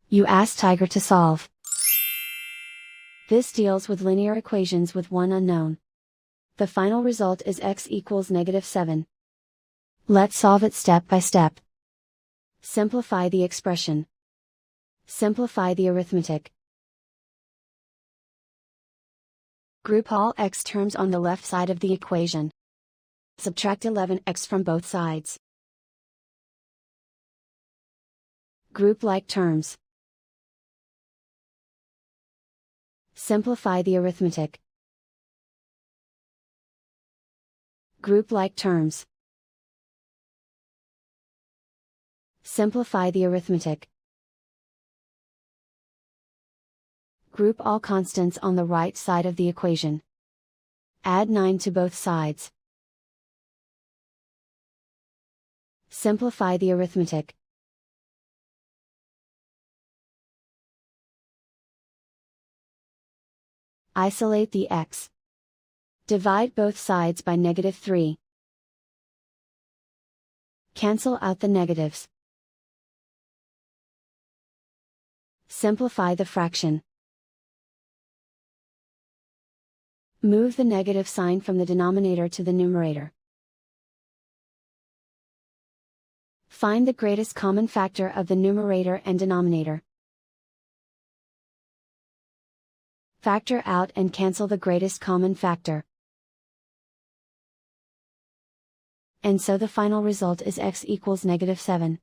You ask Tiger to solve. This deals with linear equations with one unknown. The final result is x equals -7. Let's solve it step by step. Simplify the expression. Simplify the arithmetic. Group all x terms on the left side of the equation. Subtract 11x from both sides. Group like terms. Simplify the arithmetic. Group like terms. Simplify the arithmetic. Group all constants on the right side of the equation. Add 9 to both sides. Simplify the arithmetic. Isolate the x. Divide both sides by -3. Cancel out the negatives. Simplify the fraction. Move the negative sign from the denominator to the numerator. Find the greatest common factor of the numerator and denominator. Factor out and cancel the greatest common factor. And so the final result is x equals -7.